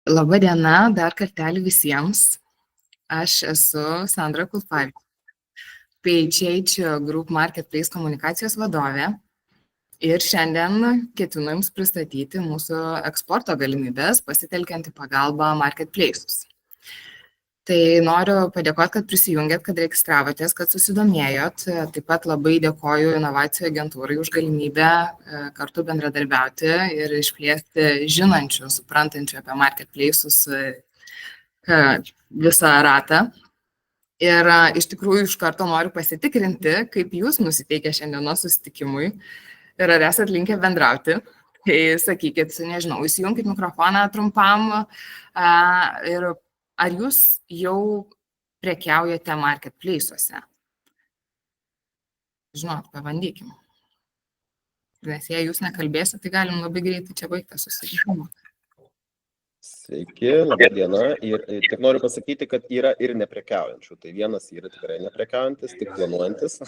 Labą dieną, dar kartelį visiems. Aš esu Sandra Kulpavičiūtė, PHH Group Marketplace komunikacijos vadovė ir šiandien ketinu Jums pristatyti mūsų eksporto galimybės pasitelkiant į pagalbą Marketplace'us. Tai noriu padėkoti, kad prisijungėt, kad registravotės, kad susidomėjot. Taip pat labai dėkoju inovacijų agentūrai už galimybę kartu bendradarbiauti ir išplėsti žinančių, suprantančių apie Marketplace'us visą ratą. Ir iš tikrųjų iš karto noriu pasitikrinti, kaip jūs nusiteikę šiandienos susitikimui ir ar esat linkę bendrauti. Tai sakykit, nežinau, įsijunkit mikrofoną trumpam ir ar jūs jau prekiaujate Marketplace'uose? Žinot, pabandykim. Nes jei jūs nekalbėsite, tai galim labai greitai čia baigti susitikimą. Sveiki, laba diena. Ir tik noriu pasakyti, kad yra ir neprekiaujančių. Tai vienas yra tikrai neprekiaujantis, tik planuojantis.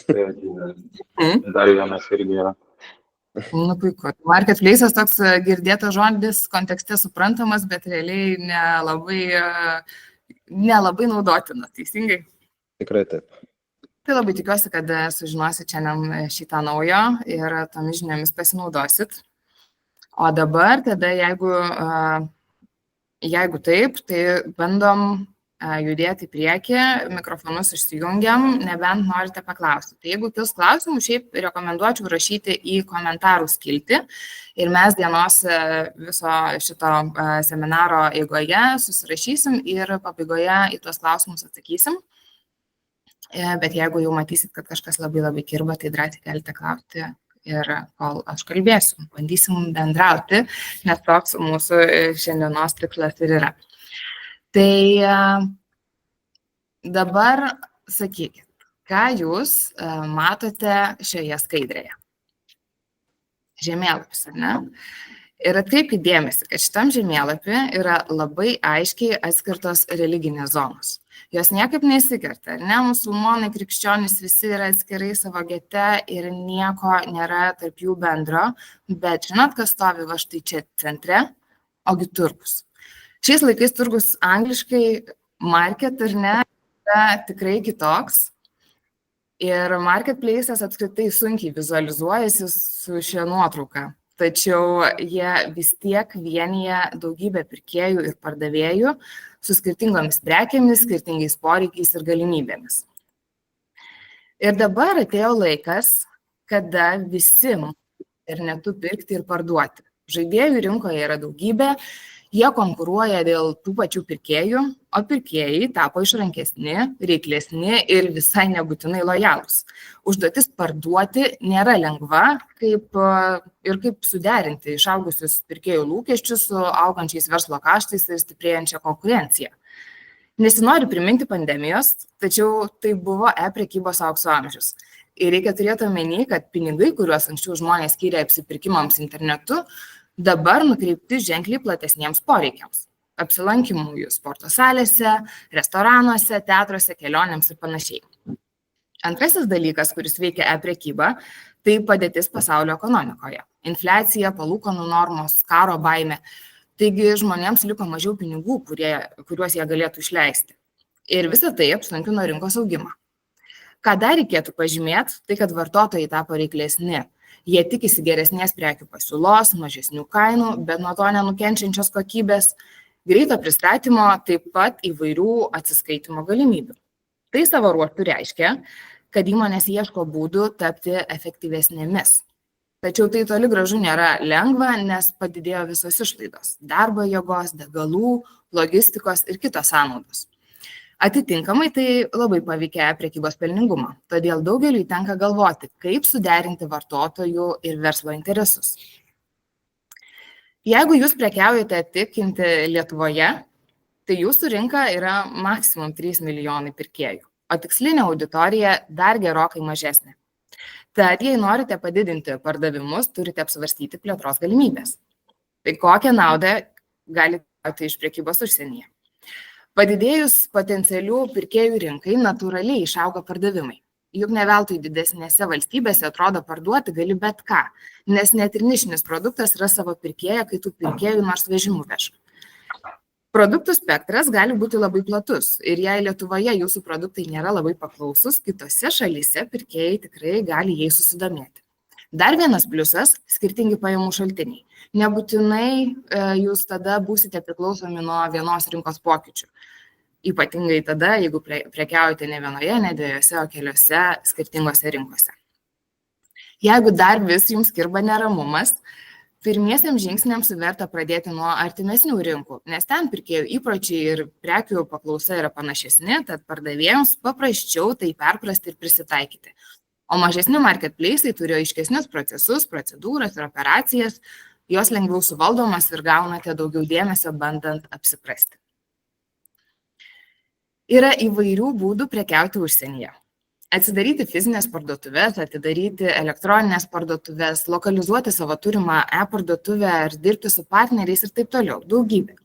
Dar vienas irgi yra. Nu, puiku. Marketplace'as toks girdėtas žodis kontekste suprantamas, bet realiai nelabai naudotina, teisingai? Tikrai taip. Tai labai tikiuosi, kad sužinosit šiandien šitą naujo ir tomis žiniomis pasinaudosit. O dabar, tada jeigu taip, tai bandom judėti į priekį, mikrofonus išsijungiam, nebent norite paklausti. Tai jeigu kils klausimų, šiaip rekomenduočiau rašyti į komentarų skiltį ir mes dienos viso šito seminaro eigoje susirašysim ir pabaigoje į tuos klausimus atsakysim. Bet jeigu jau matysit, kad kažkas labai kirba, tai drąsiai galite klausti ir kol aš kalbėsiu, bandysim bendrauti, nes toks mūsų šiandienos tikslas ir yra. Tai dabar sakykit, ką jūs matote šioje skaidrėje? Žemėlapis, ar ne? Ir atkreipkite dėmesį, kad šitam žemėlapį yra labai aiškiai atskirtos religinės zonos. Jos niekaip nesikerta, ar ne? Musulmonai, krikščionys visi yra atskirai savo gete ir nieko nėra tarp jų bendro, bet žinot, kas stovi va štai čia centre? Ogi turgus. Šiais laikais turgus angliškai market, ar ne, yra tikrai kitoks. Ir Marketplace'as apskritai sunkiai vizualizuojasi su šia nuotrauka. Tačiau jie vis tiek vienyje daugybę pirkėjų ir pardavėjų su skirtingomis prekėmis, skirtingais poreikiais ir galimybėmis. Ir dabar atėjo laikas, kada visi internetu pirkti ir parduoti. Žaidėjų rinkoje yra daugybė, jie konkuruoja dėl tų pačių pirkėjų, o pirkėjai tapo išrankesni, reiklesni ir visai nebūtinai lojalūs. Užduotis parduoti nėra lengva, kaip suderinti išaugusius pirkėjų lūkesčius su augančiais verslo kaštais ir stiprėjančia konkurencija. Nesinori priminti pandemijos, tačiau tai buvo e-prekybos aukso amžius. Ir reikia turėti omeny, kad pinigai, kuriuos anksčiau žmonės skyrė apsipirkimams internetu, dabar nukreipti ženkliai platesniems poreikiams. Apsilankymų sporto salėse, restoranuose, teatruose, kelionėms ir panašiai. Antrasis dalykas, kuris veikia e-prekybą, tai padėtis pasaulio ekonomikoje. Infliacija, palūkanų normos, karo baimė. Taigi žmonėms liko mažiau pinigų, kuriuos jie galėtų išleisti. Ir visa tai apsunkino rinkos augimą. Ką dar reikėtų pažymėti, tai kad vartotojai tapo reiklesni. Jie tikisi geresnės prekių pasiūlos, mažesnių kainų, bet nuo to nenukenčiančios kokybės, greito pristatymo, taip pat įvairių atsiskaitimo galimybių. Tai savo ruožtu reiškia, kad įmonės ieško būdų tapti efektyvesnėmis. Tačiau tai toli gražu nėra lengva, nes padidėjo visos išlaidos – darbo jėgos, degalų, logistikos ir kitos sąnaudos. Atitinkamai tai labai paveikia prekybos pelningumą, todėl daugeliui tenka galvoti, kaip suderinti vartotojų ir verslo interesus. Jeigu jūs prekiaujate tik Lietuvoje, tai jūsų rinka yra maksimum 3 milijonai pirkėjų, o tikslinė auditorija dar gerokai mažesnė. Tad jei norite padidinti pardavimus, turite apsvarstyti plėtros galimybės. Tai kokią naudą galite gauti iš prekybos užsienyje? Padidėjus potencialių pirkėjų rinkai natūraliai išauga pardavimai. Juk ne veltui didesnėse valstybėse atrodo parduoti gali bet ką, nes net ir nišinis produktas yra savo pirkėją, kai tų pirkėjų nors vežimų veža. Produktų spektras gali būti labai platus ir jei Lietuvoje jūsų produktai nėra labai paklausus, kitose šalyse pirkėjai tikrai gali jais susidomėti. Dar vienas pliusas – skirtingi pajamų šaltiniai. Nebūtinai jūs tada būsite priklausomi nuo vienos rinkos pokyčių. Ypatingai tada, jeigu prekiaujate ne vienoje, ne dviejose, o keliose skirtingose rinkose. Jeigu dar vis jums kirba neramumas, pirmiesiams žingsniams verta pradėti nuo artimesnių rinkų, nes ten pirkėjų įpročiai ir prekių paklausa yra panašesni, tad pardavėjams paprasčiau tai perprasti ir prisitaikyti. O mažesni marketplace'ai turi aiškesnius procesus, procedūras ir operacijas, jos lengviau suvaldomas ir gaunate daugiau dėmesio bandant apsiprasti. Yra įvairių būdų prekiauti užsienyje. Atsidaryti fizinės parduotuvės, atidaryti elektroninės parduotuvės, lokalizuoti savo turimą e-parduotuvę ar dirbti su partneriais ir taip toliau, daugybė.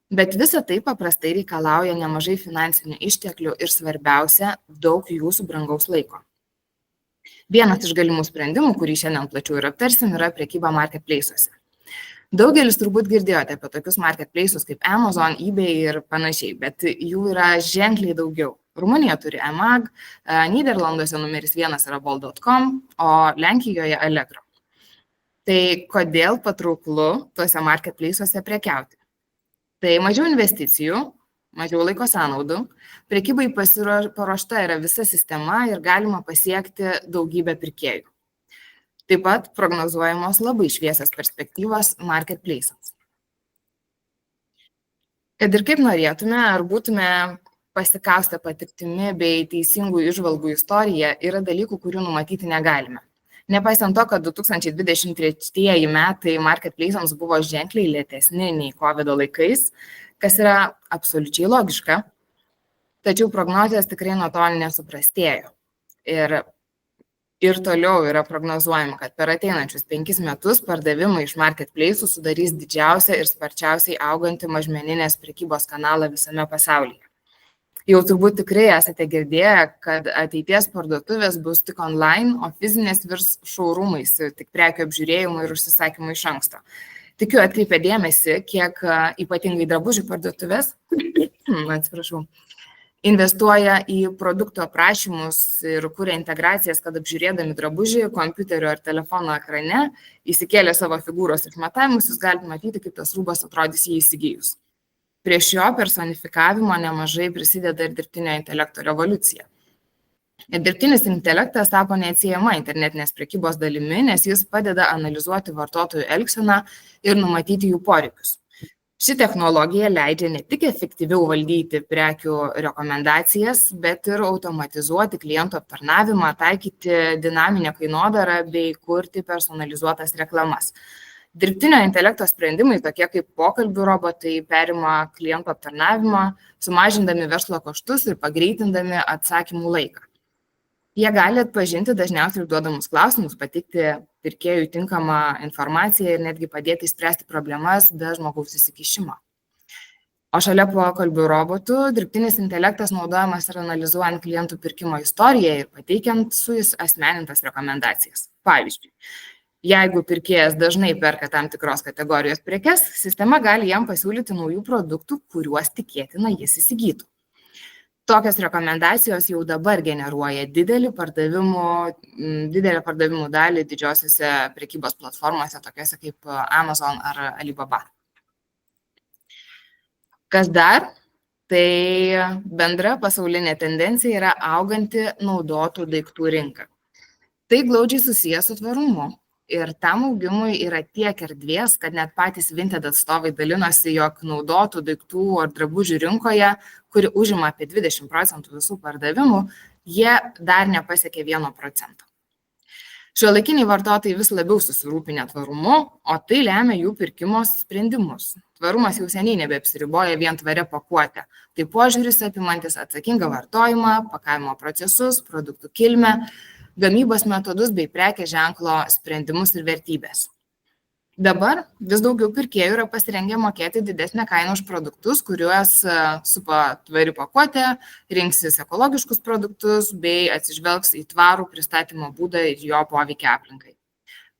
Bet visa tai paprastai reikalauja nemažai finansinių išteklių ir svarbiausia, daug jūsų brangaus laiko. Vienas iš galimų sprendimų, kurį šiandien plačiau ir aptarsim, yra prekyba marketplace'uose. Daugelis turbūt girdėjote apie tokius marketplace'us kaip Amazon, eBay ir panašiai, bet jų yra ženkliai daugiau. Rumunija turi eMag, Nyderlanduose numeris 1 yra bol.com, o Lenkijoje Allegro. Tai kodėl patrauklu tuose marketplace'uose prekiauti? Tai mažiau investicijų, mažiau laiko sąnaudų, prekybai paruošta yra visa sistema ir galima pasiekti daugybę pirkėjų. Taip pat prognozuojamos labai šviesios perspektyvos marketplace'ams. Kad ir kaip norėtume, ar būtume pasikaustę patirtimi bei teisingų įžvalgų istoriją, yra dalykų, kurių numatyti negalime. Nepaisant to, kad 2023 metai marketplace'ams buvo ženkliai lėtesni nei COVID laikais, kas yra absoliučiai logiška, tačiau prognozės tikrai nuo to nesuprastėjo. Ir toliau yra prognozuojama, kad per ateinančius 5 metus pardavimai iš marketplace'ų sudarys didžiausią ir sparčiausiai augantį mažmeninės prekybos kanalą visame pasaulyje. Jau turbūt tikrai esate girdėję, kad ateities parduotuvės bus tik online, o fizinės virs showroomais, tik prekių apžiūrėjimų ir užsisakymų iš anksto. Tikiu atkreipę dėmesį, kiek ypatingai drabužių parduotuvės, investuoja į produktų aprašymus ir kuria integracijas, kad apžiūrėdami drabužį kompiuterio ar telefono ekrane, įsikėlę savo figūros išmatavimus, jūs galite matyti, kaip tas rūbas atrodys jį įsigijus. Prie šio personifikavimo nemažai prisideda ir dirbtinio intelekto revoliucija. Dirbtinis intelektas tapo neatsiejama internetinės prekybos dalimi, nes jis padeda analizuoti vartotojų elgseną ir numatyti jų poreikius. Ši technologija leidžia ne tik efektyviau valdyti prekių rekomendacijas, bet ir automatizuoti klientų aptarnavimą, taikyti dinaminę kainodarą bei kurti personalizuotas reklamas. Dirbtinio intelekto sprendimai, tokie kaip pokalbių robotai, perima klientų aptarnavimą, sumažindami verslo kaštus ir pagreitindami atsakymų laiką. Jie gali atpažinti dažniausiai užduodamus klausimus, pateikti pirkėjui tinkamą informaciją ir netgi padėti išspręsti problemas be žmogaus įsikišimo. O šalia pokalbių robotų, dirbtinis intelektas naudojamas ir analizuojant klientų pirkimo istoriją ir pateikiant su jais asmenintas rekomendacijas. Pavyzdžiui, jeigu pirkėjas dažnai perka tam tikros kategorijos prekes, sistema gali jam pasiūlyti naujų produktų, kuriuos tikėtina jis įsigytų. Tokios rekomendacijos jau dabar generuoja didelę pardavimų dalį didžiosiuose prekybos platformose, tokiuose kaip Amazon ar Alibaba. Kas dar? Tai bendra pasaulinė tendencija yra auganti naudotų daiktų rinka. Tai glaudžiai susijęs su tvarumu. Ir tam augimui yra tiek erdvės, kad net patys Vinted atstovai dalinosi, jog naudotų daiktų ar drabužių rinkoje, kuri užima apie 20% visų pardavimų, jie dar nepasiekė 1%. Šiuolaikiniai vartotojai vis labiau susirūpinę tvarumu, o tai lemia jų pirkimo sprendimus. Tvarumas jau seniai nebeapsiriboja vien tvaria pakuotė. Tai požiūris apimantis atsakingą vartojimą, pakavimo procesus, produktų kilmę, gamybos metodus bei prekės ženklo sprendimus ir vertybės. Dabar vis daugiau pirkėjų yra pasirengę mokėti didesnę kainą už produktus, kuriuos supa tvari pakuotė, rinksis ekologiškus produktus bei atsižvelgs į tvarų pristatymo būdą ir jo poveikį aplinkai.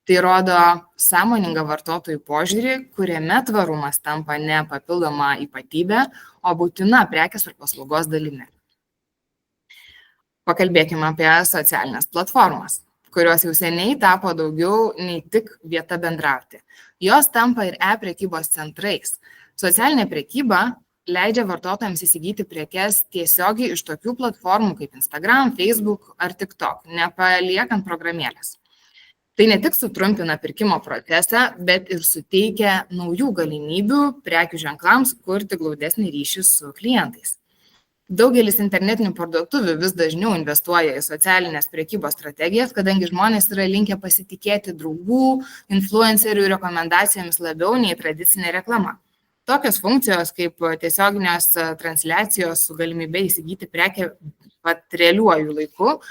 Tai rodo sąmoningą vartotojų požiūrį, kuriame tvarumas tampa ne papildoma ypatybė, o būtina prekės ar paslaugos dalimi. Pakalbėkime apie socialinės platformas, kurios jau seniai tapo daugiau nei tik vieta bendrauti. Jos tampa ir e-prekybos centrais. Socialinė prekyba leidžia vartotojams įsigyti prekes tiesiogiai iš tokių platformų kaip Instagram, Facebook ar TikTok, nepaliekant programėlės. Tai ne tik sutrumpina pirkimo procesą, bet ir suteikia naujų galimybių prekių ženklams kurti glaudesnį ryšį su klientais. Daugelis internetinių parduotuvių vis dažniau investuoja į socialinės prekybos strategijas, kadangi žmonės yra linkę pasitikėti draugų, influencerių rekomendacijomis labiau nei tradicinė reklama. Tokios funkcijos kaip tiesioginės transliacijos su galimybė įsigyti prekę pat realiuoju laiku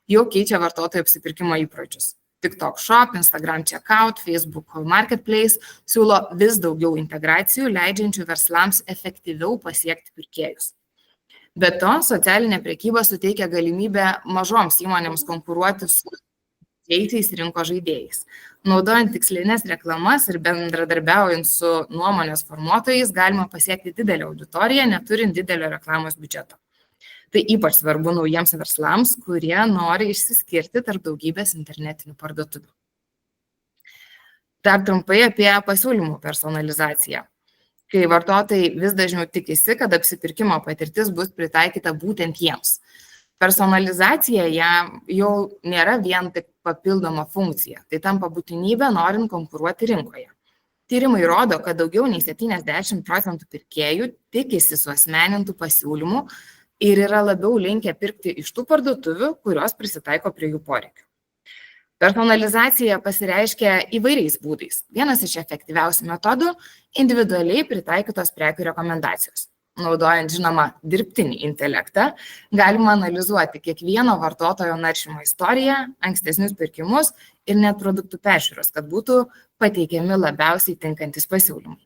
jau keičia vartotojų apsipirkimo įpročius. TikTok Shop, Instagram Checkout, Facebook Marketplace siūlo vis daugiau integracijų, leidžiančių verslams efektyviau pasiekti pirkėjus. Be to, socialinė prekyba suteikia galimybę mažoms įmonėms konkuruoti su didžiaisiais rinkos žaidėjais. Naudojant tikslinės reklamas ir bendradarbiaujant su nuomonės formuotojais galima pasiekti didelę auditoriją, neturint didelio reklamos biudžeto. Tai ypač svarbu naujiems verslams, kurie nori išsiskirti tarp daugybės internetinių parduotuvių. Dar trumpai apie pasiūlymų personalizaciją. Kai vartotojai vis dažniau tikisi, kad apsipirkimo patirtis bus pritaikyta būtent jiems. Personalizacija jau nėra vien tik papildoma funkcija, tai tampa būtinybė norint konkuruoti rinkoje. Tyrimai rodo, kad daugiau nei 70% pirkėjų tikisi suasmenintų pasiūlymų ir yra labiau linkę pirkti iš tų parduotuvių, kurios prisitaiko prie jų poreikių. Personalizacija pasireiškia įvairiais būdais. Vienas iš efektyviausių metodų – individualiai pritaikytos prekių rekomendacijos. Naudojant, žinoma, dirbtinį intelektą, galima analizuoti kiekvieno vartotojo naršymo istoriją, ankstesnius pirkimus ir net produktų peržiūros, kad būtų pateikiami labiausiai tinkantis pasiūlymai.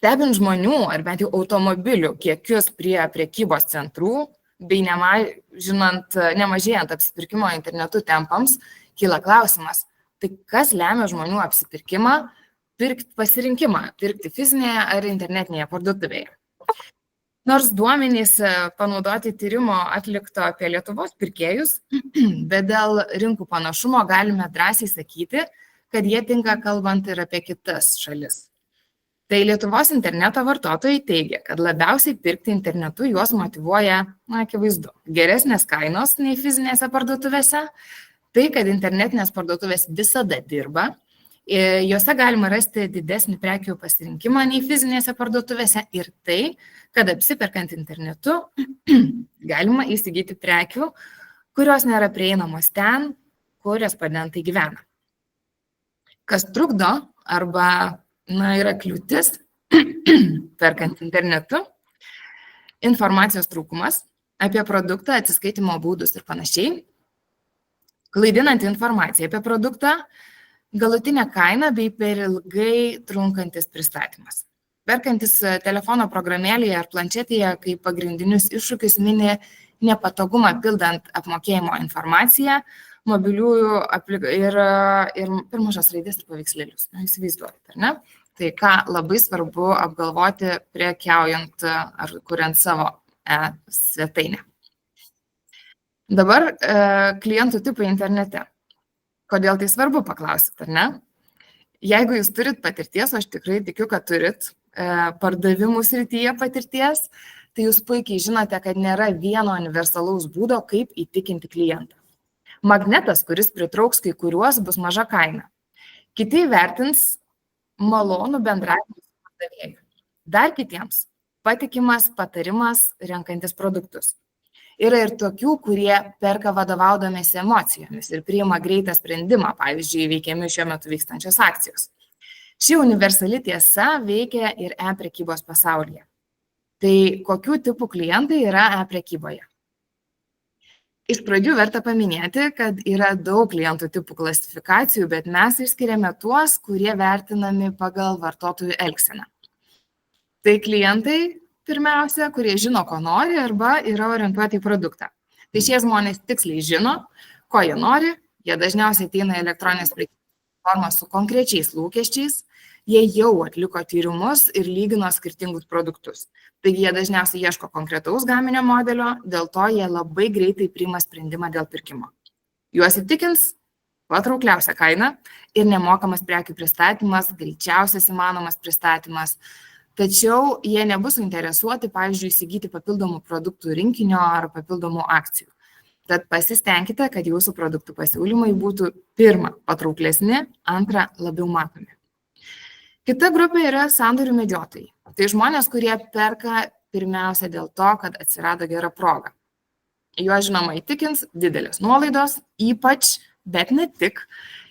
Stebint žmonių ar bent jau automobilių kiekius prie prekybos centrų, bei nemažėjant apsipirkimo internetu tempams, kyla klausimas, tai kas lemia žmonių apsipirkimą, pasirinkimą pirkti fizinėje ar internetinėje parduotuvėje. Nors duomenys panaudoti tyrimo atlikto apie Lietuvos pirkėjus, bet dėl rinkų panašumo galime drąsiai sakyti, kad jie tinka kalbant ir apie kitas šalis. Tai Lietuvos interneto vartotojai teigia, kad labiausiai pirkti internetu juos motyvuoja, akivaizdu, geresnės kainos nei fizinėse parduotuvėse, tai, kad internetinės parduotuvės visada dirba, juose galima rasti didesnį prekių pasirinkimą nei fizinėse parduotuvėse ir tai, kad apsiperkant internetu galima įsigyti prekių, kurios nėra prieinamos ten, kur respondentai gyvena. Kas trukdo arba yra kliūtis perkant internetu, informacijos trūkumas apie produktą, atsiskaitimo būdus ir panašiai, klaidinanti informacija apie produktą, galutinė kaina bei per ilgai trunkantis pristatymas. Perkantis telefono programėlėje ar planšetėje kaip pagrindinius iššūkius mini nepatogumą pildant apmokėjimo informaciją, mobiliųjų ir per mažas raidės ir paveikslėlius. Įsivaizduojate, ar ne? Tai ką labai svarbu apgalvoti prekiaujant ar kuriant savo svetainę. Dabar klientų tipai internete. Kodėl tai svarbu, paklausit, ar ne? Jeigu jūs turit patirties, aš tikrai tikiu, kad turit pardavimų srityje patirties, tai jūs puikiai žinote, kad nėra vieno universalaus būdo, kaip įtikinti klientą. Magnetas, kuris pritrauks kai kuriuos, bus maža kaina. Kiti vertins malonų bendravimą su pardavėju. Dar kitiems patikimas patarimas renkantis produktus. Yra ir tokių, kurie perka vadovaudamiesi emocijomis ir priima greitą sprendimą, pavyzdžiui, veikiami šiuo metu vykstančios akcijos. Ši universali tiesa veikia ir e-prekybos pasaulyje. Tai kokių tipų klientai yra e-prekyboje? Iš pradžių verta paminėti, kad yra daug klientų tipų klasifikacijų, bet mes išskiriame tuos, kurie vertinami pagal vartotojų elgseną. Tai klientai, pirmiausia, kurie žino, ko nori arba yra orientuoti į produktą. Tai šie žmonės tiksliai žino, ko jie nori, Jie dažniausiai ateina į elektroninės prekybos platformą su konkrečiais lūkesčiais, jie jau atliko tyrimus ir lygino skirtingus produktus. Taigi jie dažniausiai ieško konkretaus gaminio modelio, dėl to jie labai greitai priima sprendimą dėl pirkimo. Juos įtikins patraukliausia kaina ir nemokamas prekių pristatymas, greičiausias įmanomas pristatymas. Tačiau jie nebus suinteresuoti, pavyzdžiui, įsigyti papildomų produktų rinkinio ar papildomų akcijų. Tad pasistengkite, kad jūsų produktų pasiūlymai būtų pirma patrauklesni, antra labiau matomi. Kita grupė yra sandorių medžiotojai. Tai žmonės, kurie perka pirmiausia dėl to, kad atsirado gera proga. Juos žinoma įtikins didelės nuolaidos, ypač, bet ne tik,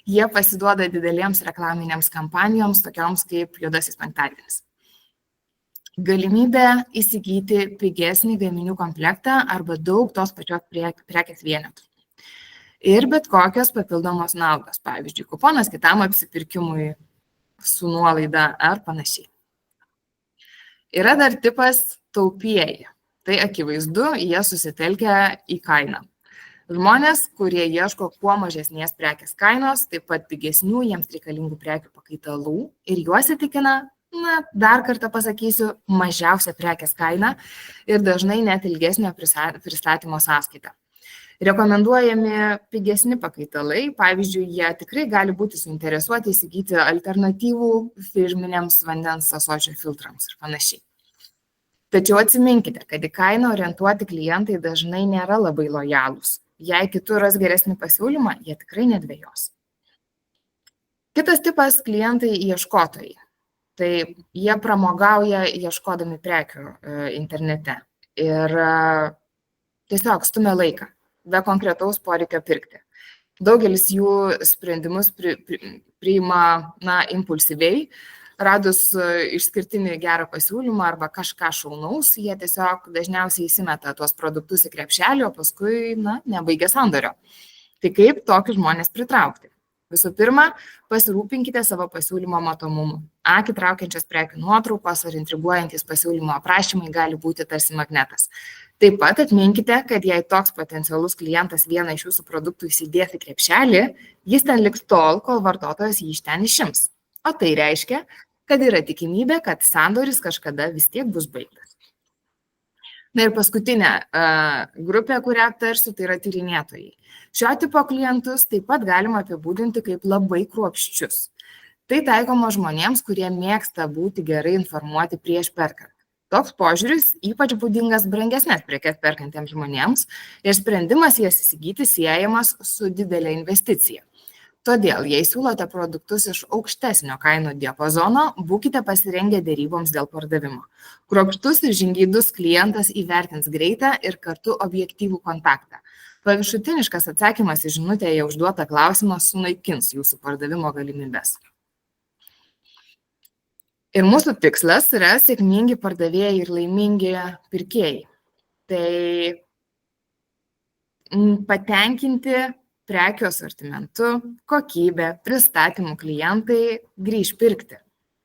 jie pasiduoda didelėms reklaminėms kampanijoms, tokioms kaip Juodasis penktadienis. Galimybė įsigyti pigesnį gaminių komplektą arba daug tos pačios prekės vienetų. Ir bet kokios papildomos naudos, pavyzdžiui, kuponas kitam apsipirkimui su nuolaida ar panašiai. Yra dar tipas taupieji. Tai akivaizdu, jie susitelkia į kainą. Žmonės, kurie ieško kuo mažesnės prekės kainos, taip pat pigesnių jiems reikalingų prekių pakaitalų ir juos įtikina, dar kartą pasakysiu, mažiausia prekės kaina ir dažnai net ilgesnio pristatymo sąskaita. Rekomenduojami pigesni pakaitalai, pavyzdžiui, jie tikrai gali būti suinteresuoti įsigyti alternatyvų firminiams vandens ąsočio filtrams ir panašiai. Tačiau atsiminkite, kad į kainą orientuoti klientai dažnai nėra labai lojalūs. Jei kitur ras geresnį pasiūlymą, jie tikrai nedvejos. Kitas tipas – klientai ieškotojai. Tai jie pramogauja ieškodami prekių internete ir tiesiog stumia laiką, be konkretaus poreikio pirkti. Daugelis jų sprendimus priima impulsyviai, radus išskirtinį gerą pasiūlymą arba kažką šaunaus, jie tiesiog dažniausiai įsimeta tuos produktus į krepšelį, o paskui nebaigia sandorio. Tai kaip tokius žmonės pritraukti? Visų pirma, pasirūpinkite savo pasiūlymo matomumu. Akį traukiančios prekių nuotraukos ar intriguojantis pasiūlymo aprašymai gali būti tarsi magnetas. Taip pat atminkite, kad jei toks potencialus klientas vieną iš jūsų produktų įsidės į krepšelį, jis ten liks tol, kol vartotojas jį iš ten išims. O tai reiškia, kad yra tikimybė, kad sandoris kažkada vis tiek bus baigtas. Na ir paskutinė grupė, kurią aptarsiu, tai yra tyrinėtojai. Šio tipo klientus taip pat galima apibūdinti kaip labai kruopščius. Tai taikoma žmonėms, kurie mėgsta būti gerai informuoti prieš perkant. Toks požiūris ypač būdingas brangesnės prekes perkantiems žmonėms ir sprendimas jas įsigyti siejamas su didelė investicija. Todėl, jei siūlote produktus iš aukštesnio kainų diapazono, būkite pasirengę deryboms dėl pardavimo. Kruopštus ir žingeidus klientas įvertins greitą ir kartu objektyvų kontaktą. Paviršutiniškas atsakymas į žinutėje užduotą klausimą sunaikins jūsų pardavimo galimybes. Ir mūsų tikslas yra sėkmingi pardavėjai ir laimingi pirkėjai. Tai patenkinti prekių asortimentu, kokybė, pristatymų klientai grįš pirkti.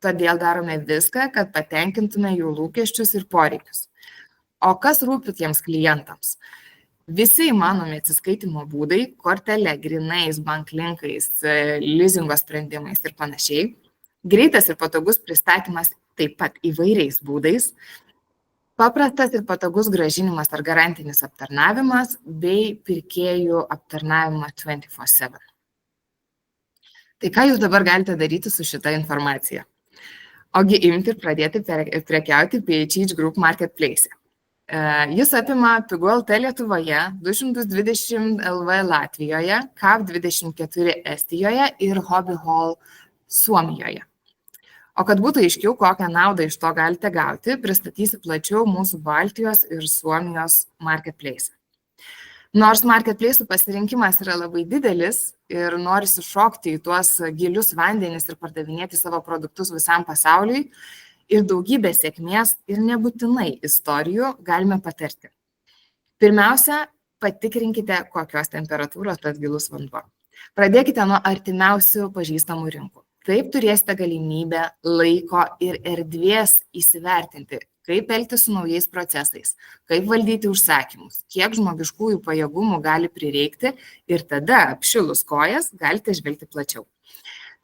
Todėl darome viską, kad patenkintume jų lūkesčius ir poreikius. O kas rūpi tiems klientams? Visi įmanomi atsiskaitimo būdai, kortele, grinais, banklinkais, lizingo sprendimais ir panašiai. Greitas ir patogus pristatymas taip pat įvairiais būdais. Paprastas ir patogus grąžinimas ar garantinis aptarnavimas bei pirkėjų aptarnavimas 24/7. Tai ką jūs dabar galite daryti su šita informacija? Ogi imti ir pradėti prekiauti PHH Group Marketplace. Jis apima Pigu LT Lietuvoje, 220 LV Latvijoje, CAV24 Estijoje ir Hobby Hall Suomijoje. O kad būtų aiškiau, kokią naudą iš to galite gauti, pristatysiu plačiau mūsų Baltijos ir Suomijos marketplace. Nors marketplace'ų pasirinkimas yra labai didelis ir norisi šokti į tuos gilius vandenis ir pardavinėti savo produktus visam pasauliui, ir daugybė sėkmės ir nebūtinai istorijų galime patarti. Pirmiausia, patikrinkite, kokios temperatūros tas gilus vanduo. Pradėkite nuo artimiausių pažįstamų rinkų. Taip turėsite galimybę, laiko ir erdvės įsivertinti, kaip elgtis su naujais procesais, kaip valdyti užsakymus, kiek žmogiškųjų pajėgumų gali prireikti ir tada apšilus kojas galite žvelgti plačiau.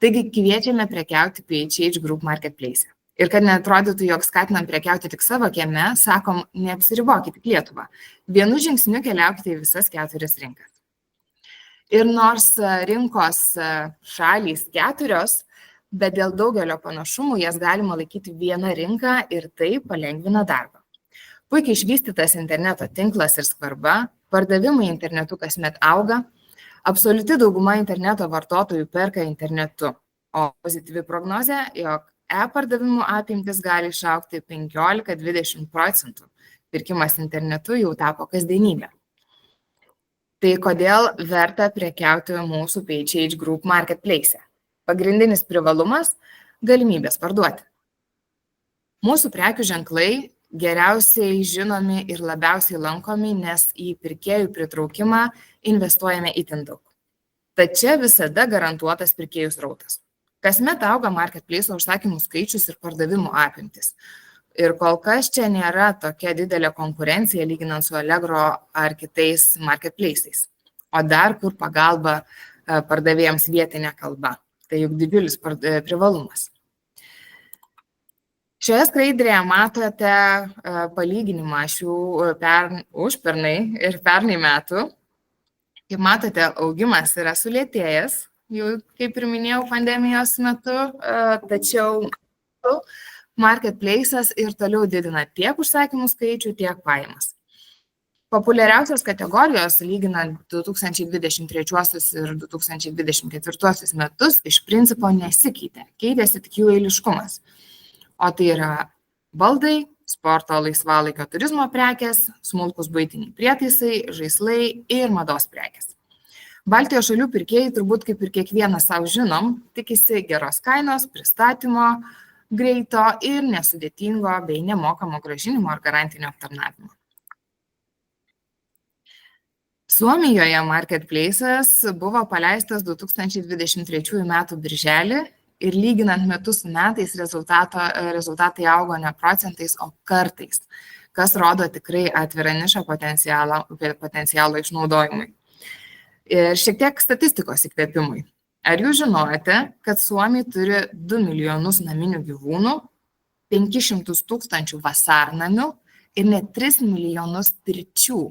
Taigi kviečiame prekiauti PHH Group Marketplace. Ir kad neatrodytų, jog skatinam prekiauti tik savo kieme, sakom, neapsiribokite tik Lietuvą. Vienu žingsniu keliaukite į visas 4 rinkas. Ir nors rinkos šalys 4, bet dėl daugelio panašumų jas galima laikyti viena rinka ir tai palengvina darbą. Puikiai išvystytas interneto tinklas ir skvarba, pardavimai internetu kasmet auga, absoliuti dauguma interneto vartotojų perka internetu, o pozityvi prognozė, jog e-pardavimų apimtis gali išaugti 15–20%. Pirkimas internetu jau tapo kasdienybė. Tai kodėl verta prekiauti mūsų PHH Group Marketplace? Pagrindinis privalumas – galimybės parduoti. Mūsų prekių ženklai geriausiai žinomi ir labiausiai lankomi, nes į pirkėjų pritraukimą investuojame itin daug. Tad čia visada garantuotas pirkėjų srautas. Kasmet auga Marketplace užsakymų skaičius ir pardavimų apimtis. Ir kol kas čia nėra tokia didelė konkurencija lyginant su Allegro ar kitais marketplace'ais. O dar kur pagalba pardavėjams vietinė kalba. Tai juk didžiulis privalumas. Šioje skaidrėje matote palyginimą šių užpernai ir pernai metų. Kaip matote, augimas yra sulėtėjęs, jau kaip ir minėjau pandemijos metu, tačiau Marketplace'as ir toliau didina tiek užsakymų skaičių, tiek pajamas. Populiariausios kategorijos, lyginant 2023 ir 2024 metus, iš principo nesikeitė, keitėsi tik jų eiliškumas. O tai yra baldai, sporto laisvalaikio turizmo prekės, smulkūs buitiniai prietaisai, žaislai ir mados prekės. Baltijos šalių pirkėjai turbūt kaip ir kiekvienas savo žinom, tikisi geros kainos, pristatymo, greito ir nesudėtingo bei nemokamo grąžinimo ar garantinio aptarnavimo. Suomijoje Marketplace'as buvo paleistas 2023 metų birželį ir lyginant metus su metais rezultatai augo ne procentais, o kartais, kas rodo tikrai atvirą nišą potencialo išnaudojimui. Ir šiek tiek statistikos įkvėpimui. Ar jūs žinojate, kad Suomiai turi 2 milijonus naminių gyvūnų, 500 000 vasarnamių ir net 3 milijonus pirčių,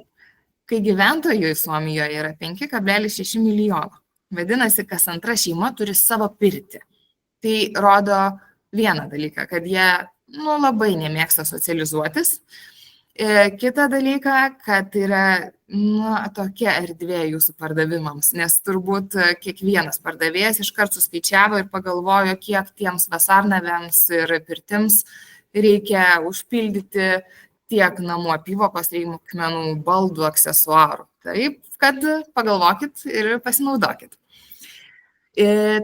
kai gyventojų Suomijoje yra 5,6 milijono. Vadinasi, kas antra šeima turi savo pirtį. Tai rodo vieną dalyką, kad jie labai nemėgsta socializuotis. Kitą dalyką, kad yra tokia erdvė jūsų pardavimams, nes turbūt kiekvienas pardavėjas iškart suskaičiavo ir pagalvojo, kiek tiems vasarnaviams ir pirtims reikia užpildyti tiek namų apyvokos reikmenų, baldų, aksesuarų. Taip, kad pagalvokit ir pasinaudokit.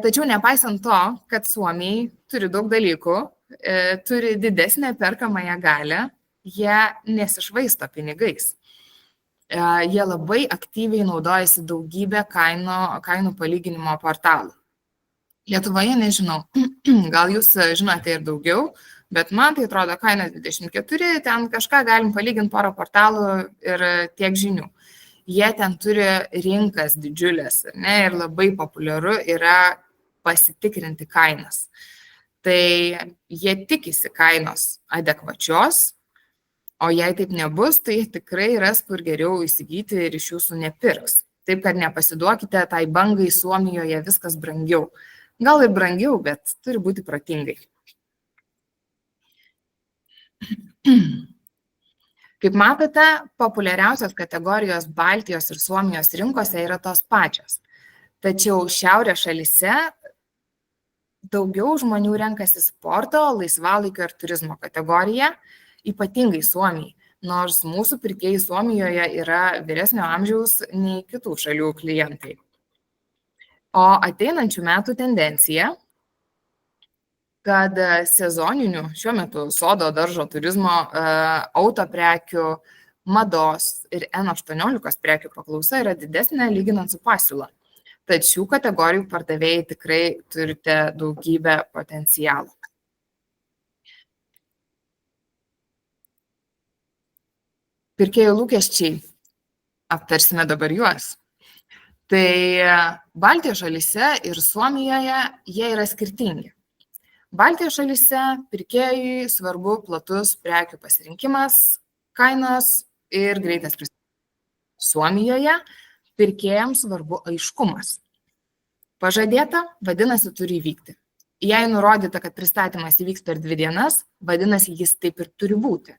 Tačiau nepaisant to, kad Suomiai turi daug dalykų, turi didesnę perkamąją galią, jie nesišvaisto pinigais. Jie labai aktyviai naudojasi daugybę kainų palyginimo portalų. Lietuvoje nežinau, gal jūs žinote ir daugiau, bet man tai atrodo kaina 24, ten kažką galim palyginti porą portalų ir tiek žinių. Jie ten turi rinkas didžiulės, ir labai populiaru yra pasitikrinti kainas. Tai jie tikisi kainos adekvačios, o jei taip nebus, tai tikrai ras, kur geriau įsigyti ir iš jūsų nepirks. Taip, kad nepasiduokite tai bangai Suomijoje viskas brangiau. Gal ir brangiau, bet turi būti protingai. Kaip matote, populiariausios kategorijos Baltijos ir Suomijos rinkose yra tos pačios. Tačiau šiaurės šalyse daugiau žmonių renkasi sporto, laisvalaikio ir turizmo kategoriją, ypatingai Suomijai, nors mūsų pirkėjai Suomijoje yra vyresnio amžiaus nei kitų šalių klientai. O ateinančių metų tendencija, kad sezoninių šiuo metu sodo, daržo, turizmo, autoprekių, mados ir N18 prekių paklausa yra didesnė lyginant su pasiūla. Tad šių kategorijų pardavėjai tikrai turite daugybę potencialų. Pirkėjų lūkesčiai, aptarsime dabar juos. Tai Baltijos šalyse ir Suomijoje jie yra skirtingi. Baltijos šalyse pirkėjui svarbu platus prekių pasirinkimas, kainos ir greitas pristatymas. Suomijoje pirkėjams svarbu aiškumas. Pažadėta, vadinasi, turi įvykti. Jei nurodyta, kad pristatymas įvyks per 2 dienas, vadinasi, jis taip ir turi būti.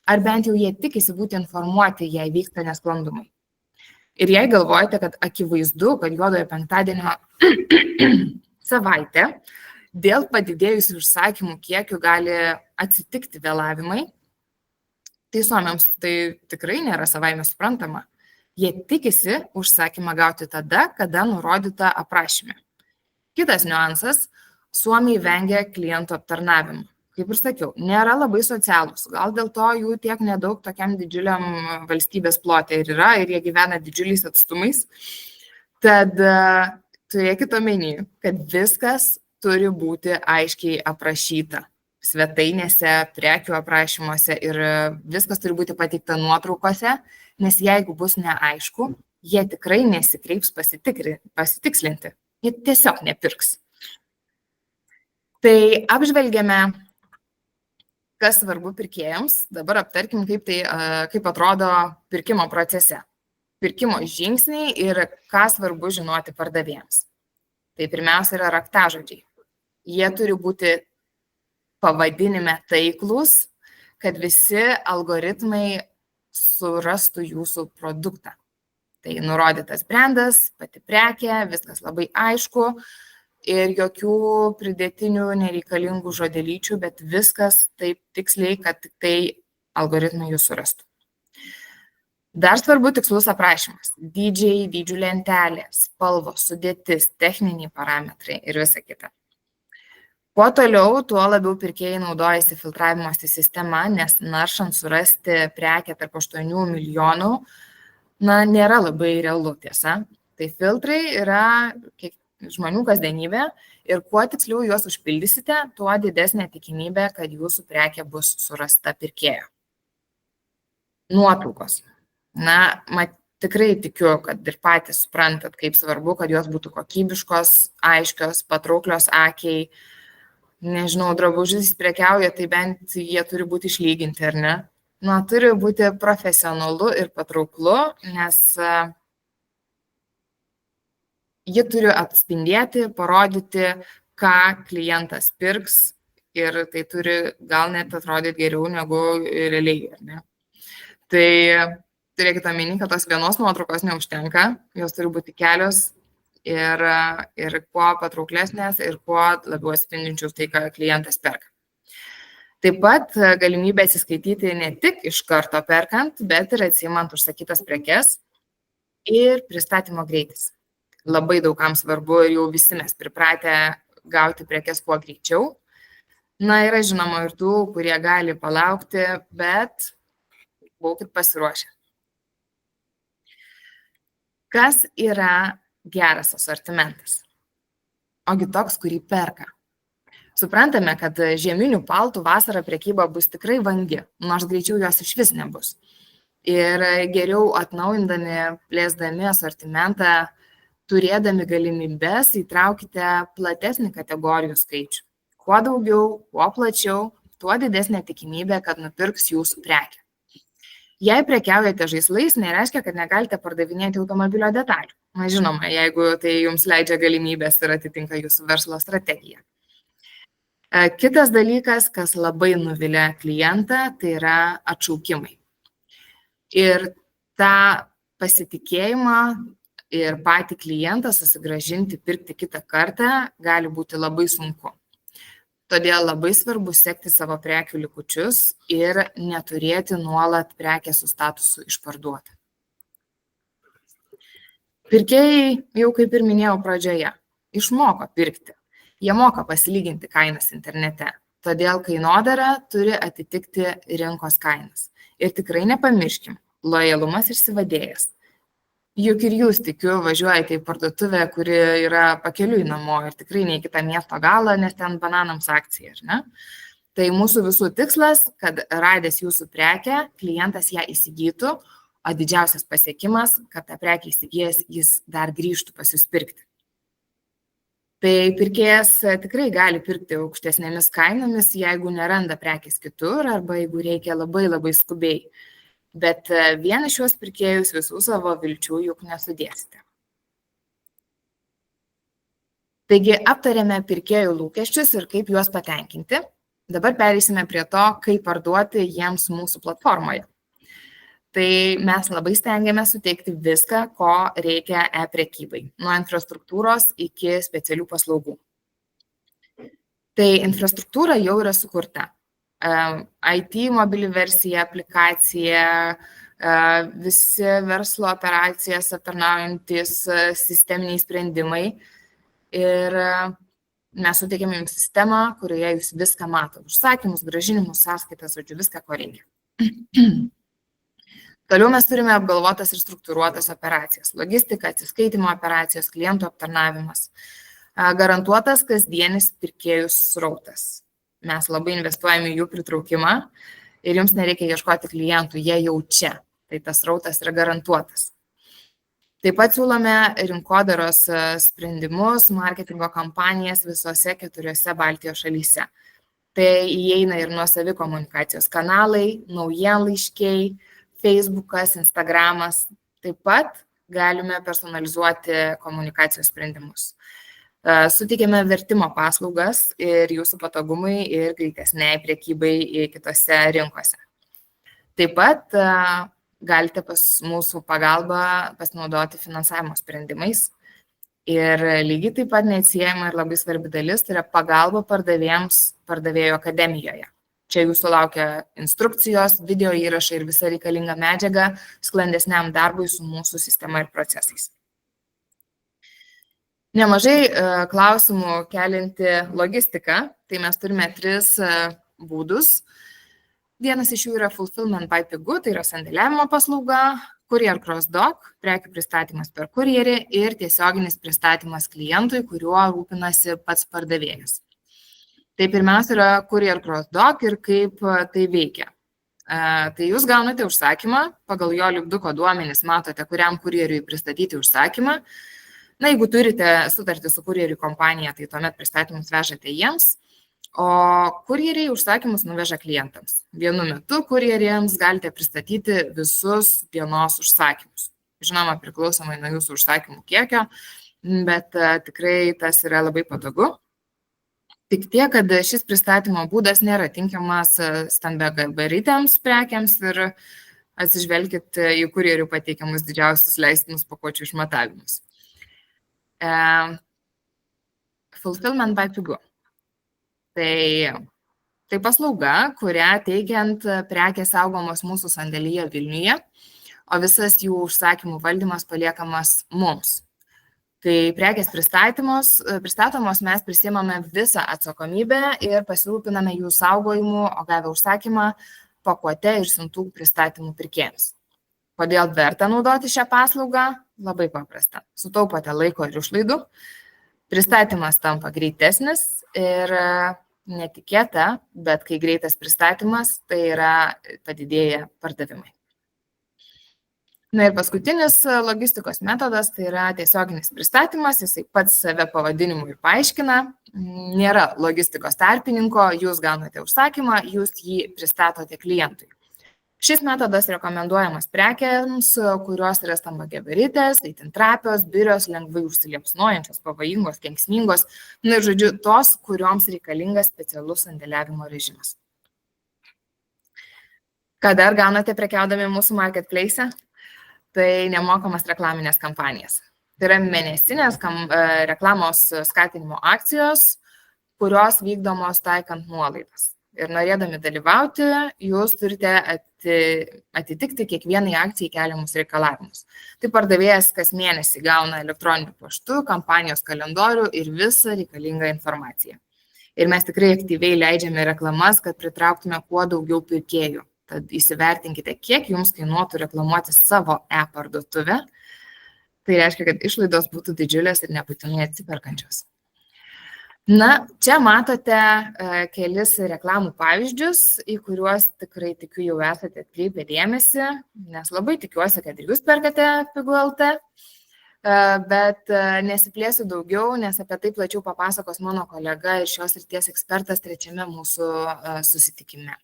Ar bent jau jie tikisi būti informuoti, jei vyksta nesklandumai. Ir jei galvojate, kad akivaizdu, kad juodojo penktadienio savaitę dėl padidėjusių užsakymų kiekių gali atsitikti vėlavimai, tai suomiams tai tikrai nėra savaime suprantama. Jie tikisi užsakymą gauti tada, kada nurodyta aprašyme. Kitas niuansas – suomiai vengia klientų aptarnavimo. Kaip ir sakiau, nėra labai socialūs, gal dėl to jų tiek nedaug tokiam didžiuliam valstybės plote ir yra, ir jie gyvena didžiuliais atstumais. Tad turėkite omeny, kad viskas turi būti aiškiai aprašyta svetainėse, prekių aprašymuose ir viskas turi būti pateikta nuotraukose, nes jeigu bus neaišku, jie tikrai nesikreips pasitikslinti, jie tiesiog nepirks. Tai apžvelgėme, kas svarbu pirkėjams. Dabar aptarkim, kaip atrodo pirkimo procese. Pirkimo žingsniai ir ką svarbu žinoti pardavėjams. Tai pirmiausia yra raktažodžiai. Jie turi būti pavadinime taiklūs, kad visi algoritmai surastų jūsų produktą. Tai nurodytas brandas, pati prekė, viskas labai aišku. Ir jokių pridėtinių nereikalingų žodelyčių, bet viskas taip tiksliai, kad tik tai algoritmai jūs surastų. Dar svarbu tikslus aprašymas. Dydžiai, dydžių lentelės, spalvos, sudėtis, techniniai parametrai ir visa kita. Kuo toliau, tuo labiau pirkėjai naudojasi filtravimosi sistema, nes naršant surasti prekę tarp 8 milijonų, nėra labai realu, tiesa. Tai filtrai yra žmonių kasdienybė ir kuo tiksliau juos užpildysite, tuo didesnė tikimybė, kad jūsų prekė bus surasta pirkėjo. Nuotraukos. Tikrai tikiu, kad ir patys suprantat, kaip svarbu, kad jos būtų kokybiškos, aiškios, patrauklios akiai. Nežinau, drabužis prekiauja, tai bent jie turi būti išlyginti, ar ne? Turi būti profesionalu ir patrauklu, nes jie turi atspindėti, parodyti, ką klientas pirks ir tai turi gal net atrodyti geriau negu realiai, ar ne? Tai turėkite omeny, kad tos vienos nuotraukos neužtenka, jos turi būti kelios ir kuo patrauklesnės ir kuo labiau atspindinčius tai, ką klientas perka. Taip pat galimybė atsiskaityti ne tik iš karto perkant, bet ir atsiimant užsakytas prekes ir pristatymo greitis. Labai daugam svarbu ir jau visi mes pripratę gauti prekes kuo greičiau. Yra žinoma ir tų, kurie gali palaukti, bet būkit pasiruošę. Kas yra geras asortimentas? Ogi toks, kurį perka. Suprantame, kad žieminių paltų vasarą prekyba bus tikrai vangi, nors greičiau jos išvis nebus. Ir geriau atnaujindami, plėsdami asortimentą, turėdami galimybės, įtraukite platesnį kategorijų skaičių. Kuo daugiau, kuo plačiau, tuo didesnė tikimybė, kad nupirks jūsų prekę. Jei prekiaujate žaislais, nereiškia, kad negalite pardavinėti automobilio detalių. Žinoma, jeigu tai jums leidžia galimybės ir atitinka jūsų verslo strategiją. Kitas dalykas, kas labai nuvilia klientą, tai yra atšaukimai. Ir tą pasitikėjimą ir patį klientą susigrąžinti, pirkti kitą kartą gali būti labai sunku. Todėl labai svarbu sekti savo prekių likučius ir neturėti nuolat prekę su statusu išparduota. Pirkėjai, jau kaip ir minėjau pradžioje, išmoko pirkti. Jie moka pasilyginti kainas internete. Todėl kainodara turi atitikti rinkos kainas. Ir tikrai nepamirškim, lojalumas išsivadėjęs. Juk ir jūs, tikiu, važiuojate į parduotuvę, kuri yra pakeliui namo ir tikrai ne į kitą miesto galą, nes ten bananams akcija, ar ne? Tai mūsų visų tikslas, kad radęs jūsų prekę, klientas ją įsigytų, o didžiausias pasiekimas, kad tą prekę įsigijęs jis dar grįžtų pas jūs pirkti. Tai pirkėjas tikrai gali pirkti aukštesnėmis kainomis, jeigu neranda prekės kitur arba jeigu reikia labai skubiai. Bet vien iš šios pirkėjus visų savo vilčių juk nesudėsite. Taigi aptarėme pirkėjų lūkesčius ir kaip juos patenkinti. Dabar pereisime prie to, kaip parduoti jiems mūsų platformoje. Tai mes labai stengiamės suteikti viską, ko reikia e-prekybai, nuo infrastruktūros iki specialių paslaugų. Tai infrastruktūra jau yra sukurta. IT mobili versija, aplikacija, visi verslo operacijas aptarnaujantis sisteminiai sprendimai. Ir mes suteikėme jums sistemą, kurioje jūs viską matote. Užsakymus, grąžinimus, sąskaitas, žodžiu, viską, ko reikia. Toliau mes turime apgalvotas ir struktūruotas operacijas. Logistika, atsiskaitimo operacijos, klientų aptarnavimas. Garantuotas kasdienis pirkėjų srautas. Mes labai investuojame į jų pritraukimą ir jums nereikia ieškoti klientų, jie jau čia. Tai tas srautas yra garantuotas. Taip pat siūlome rinkodaros sprendimus, marketingo kampanijas visose 4 Baltijos šalyse. Tai įeina ir nuosavi komunikacijos kanalai, naujienlaiškiai, Facebookas, Instagramas. Taip pat galime personalizuoti komunikacijos sprendimus. Suteikėme vertimo paslaugas ir jūsų patogumui ir greitesniai prekybai kitose rinkose. Taip pat galite pas mūsų pagalbą pasinaudoti finansavimo sprendimais. Ir lygiai taip pat neatsiejama ir labai svarbi dalis, tai yra pagalba pardavėjams pardavėjų akademijoje. Čia jūsų laukia instrukcijos, video įrašai ir visa reikalinga medžiaga sklandesniam darbui su mūsų sistema ir procesais. Nemažai klausimų kelinti logistika, tai mes turime 3 būdus. Vienas iš jų yra Fulfillment by Pigu, tai yra sandėliavimo paslauga, Courier Cross Dock, prekių pristatymas per kurjerį ir tiesioginis pristatymas klientui, kuriuo rūpinasi pats pardavėjas. Tai pirmiausia yra Courier Cross Dock ir kaip tai veikia. Tai jūs gaunate užsakymą, pagal jo lipduko duomenis matote, kuriam kurjeriui pristatyti užsakymą. Na, jeigu turite sutartį su kurjerių kompanija, tai tuomet pristatymus vežate jiems. O kurjeriai užsakymus nuveža klientams. Vienu metu kurjeriams galite pristatyti visus dienos užsakymus. Žinoma, priklausomai nuo jūsų užsakymų kiekio, bet tikrai tas yra labai patogu. Tik tiek, kad šis pristatymo būdas nėra tinkamas stambiagabaritėms prekiams ir atsižvelkit į kurjerių pateikiamus didžiausius leistinus pakuočių išmatavimus. Fulfillment by Pigu. Tai paslauga, kurią teikiant prekės saugomos mūsų sandėlyje Vilniuje, o visas jų užsakymų valdymas paliekamas mums. Tai prekės pristatomos mes prisiimame visą atsakomybę ir pasirūpiname jų saugojimu, o gavę užsakymą pakuote ir siuntų pristatymų pirkėjams. Kodėl verta naudoti šią paslaugą? Labai paprasta. Sutaupote laiko ir išlaidų, pristatymas tampa greitesnis ir netikėta, bet kai greitas pristatymas, tai yra padidėję pardavimai. Na ir paskutinis logistikos metodas, tai yra tiesioginis pristatymas, jisai pats save pavadinimu ir paaiškina, nėra logistikos tarpininko, jūs gaunate užsakymą, jūs jį pristatote klientui. Šis metodas rekomenduojamas prekiams, kurios yra stambiagabaritės, itin trapios, birios, lengvai užsiliepsnojančios, pavojingos, kenksmingos, ir žodžiu, tos, kurioms reikalingas specialus sandėliavimo režimas. Ką dar gaunate prekiaudami mūsų marketplace? Tai nemokamas reklaminės kampanijas. Tai yra mėnesinės reklamos skatinimo akcijos, kurios vykdomos taikant nuolaidas. Ir norėdami dalyvauti, jūs turite atitikti kiekvienai akcijai keliamus reikalavimus. Tai pardavėjas kas mėnesį gauna elektroniniu paštu, kampanijos kalendorių ir visą reikalingą informaciją. Ir mes tikrai aktyviai leidžiame reklamas, kad pritrauktume kuo daugiau pirkėjų. Tad įsivertinkite, kiek jums kainuotų reklamuoti savo e-parduotuvę. Tai reiškia, kad išlaidos būtų didžiulės ir nebūtinai atsiperkančios. Na, čia matote kelis reklamų pavyzdžius, į kuriuos tikrai tikiu jau esate atkreipę dėmesį, nes labai tikiuosi, kad ir jūs perkate Pigu.lt, bet nesiplėsiu daugiau, nes apie tai plačiau papasakos mano kolega ir šios srities ekspertas trečiame mūsų susitikime.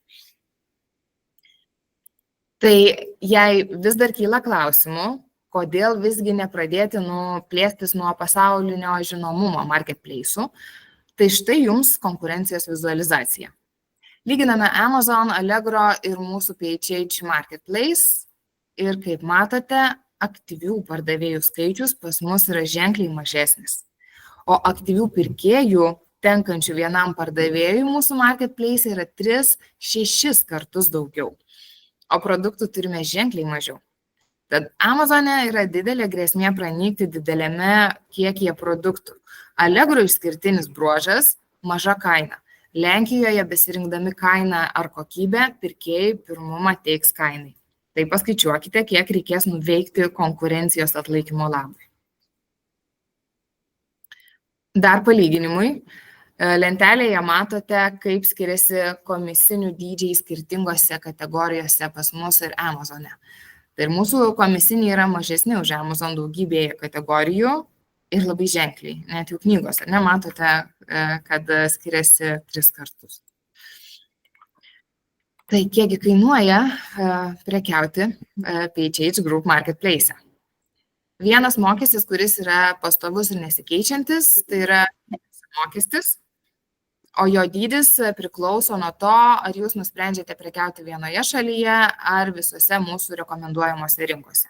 Tai jei vis dar kyla klausimų, kodėl visgi nepradėti plėstis nuo pasaulinio žinomumo marketplace'ų, tai štai jums konkurencijos vizualizacija. Lyginame Amazon, Allegro ir mūsų PHH Marketplace ir kaip matote, aktyvių pardavėjų skaičius pas mus yra ženkliai mažesnis. O aktyvių pirkėjų tenkančių vienam pardavėjui mūsų Marketplace yra 3-6 kartus daugiau. O produktų turime ženkliai mažiau. Tad Amazone yra didelė grėsmė pranykti didelėme kiekyje produktų. Allegro išskirtinis bruožas – maža kaina. Lenkijoje besirinkdami kainą ar kokybę, pirkėjai pirmumą teiks kainai. Tai paskaičiuokite, kiek reikės nuveikti konkurencijos atlaikymo labui. Dar palyginimui. Lentelėje matote, kaip skiriasi komisinių dydžiai skirtingose kategorijose pas mus ir Amazone. Tai ir mūsų komisiniai yra mažesni už Amazon daugybėje kategorijų ir labai ženkliai, net jau knygose. Matote, kad skiriasi 3 kartus. Tai kiekgi kainuoja prekiauti PHH Group Marketplace? Vienas mokestis, kuris yra pastovus ir nesikeičiantis, tai yra mokestis. O jo dydis priklauso nuo to, ar jūs nusprendžiate prekiauti vienoje šalyje ar visose mūsų rekomenduojamose rinkose.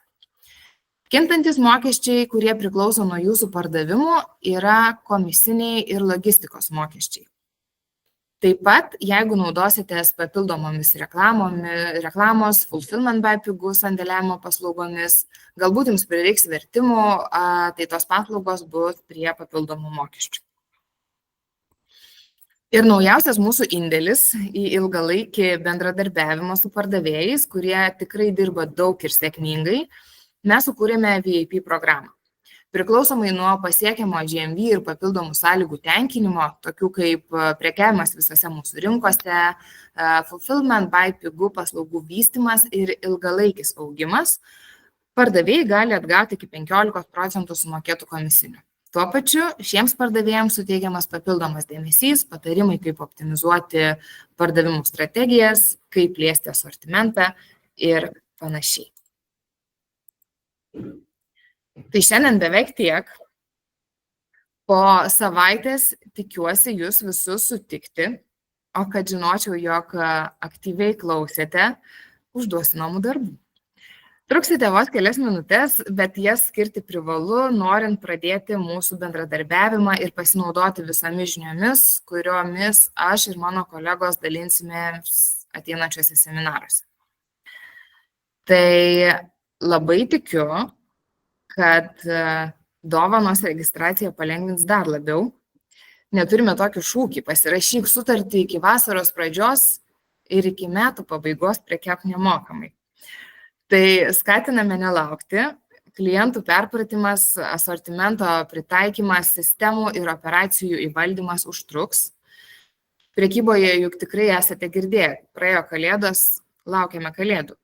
Kintantis mokesčiai, kurie priklauso nuo jūsų pardavimų, yra komisiniai ir logistikos mokesčiai. Taip pat, jeigu naudositės papildomomis reklamos, fulfillment by Pigu sandėliavimo paslaugomis, galbūt jums prireiks vertimų, tai tos paslaugos bus prie papildomų mokesčių. Ir naujausias mūsų indėlis į ilgalaikį bendradarbiavimą su pardavėjais, kurie tikrai dirba daug ir sėkmingai, mes sukūrėme VIP programą. Priklausomai nuo pasiekiamo GMV ir papildomų sąlygų tenkinimo, tokių kaip prekiavimas visose mūsų rinkose, fulfillment by Pigu paslaugų vystymas ir ilgalaikis augimas, pardavėjai gali atgauti iki 15% sumokėtų komisinių. Tuo pačiu šiems pardavėjams suteikiamas papildomas dėmesys, patarimai, kaip optimizuoti pardavimų strategijas, kaip plėsti asortimentą ir panašiai. Tai šiandien beveik tiek. Po savaitės tikiuosi jūs visus sutikti, o kad žinočiau, jog aktyviai klausėte, užduosiu namų darbų. Truksite vos kelias minutės, bet jas skirti privalu, norint pradėti mūsų bendradarbiavimą ir pasinaudoti visomis žiniomis, kuriomis aš ir mano kolegos dalinsime ateinančiuose seminaruose. Tai labai tikiu, kad dovanos registracija palengvins dar labiau. Neturime tokį šūkį, pasirašyk sutartį iki vasaros pradžios ir iki metų pabaigos prekiauk nemokamai. Tai skatiname nelaukti, klientų perpratimas, asortimento pritaikymas, sistemų ir operacijų įvaldymas užtruks. Prekyboje juk tikrai esate girdėję, praėjo kalėdos, laukiame kalėdų.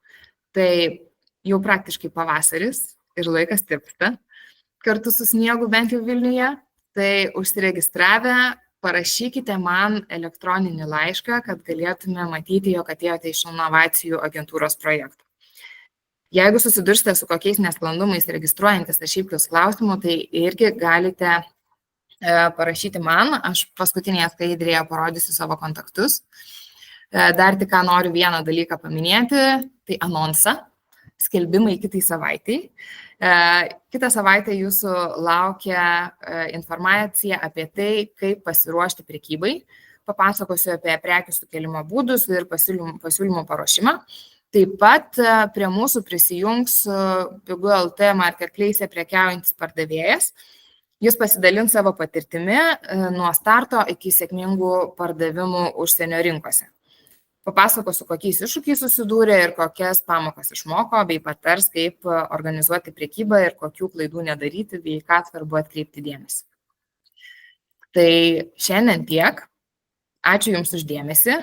Tai jau praktiškai pavasaris ir laikas tirpsta, kartu su sniegu bent jau Vilniuje. Tai užsiregistravę, parašykite man elektroninį laišką, kad galėtume matyti, jog atėjote iš inovacijų agentūros projektų. Jeigu susidursite su kokiais nesklandumais registruojantis ar šiaip kils klausimų, tai irgi galite parašyti man, aš paskutinėje skaidrėje parodysiu savo kontaktus. Dar tik ką noriu vieną dalyką paminėti, tai anonsą, skelbimai kitai savaitai. Kitą savaitę jūsų laukia informacija apie tai, kaip pasiruošti prekybai. Papasakosiu apie prekių sukėlimo būdus ir pasiūlymų paruošimą. Taip pat prie mūsų prisijungs Pigu.lt marketplace prekiaujantis pardavėjas. Jis pasidalins savo patirtimi nuo starto iki sėkmingų pardavimų užsienio rinkose. Papasakosiu, kokiais iššūkiais susidūrė ir kokias pamokas išmoko, bei patars, kaip organizuoti prekybą ir kokių klaidų nedaryti, bei ką svarbu atkreipti dėmesį. Tai šiandien tiek. Ačiū Jums už dėmesį.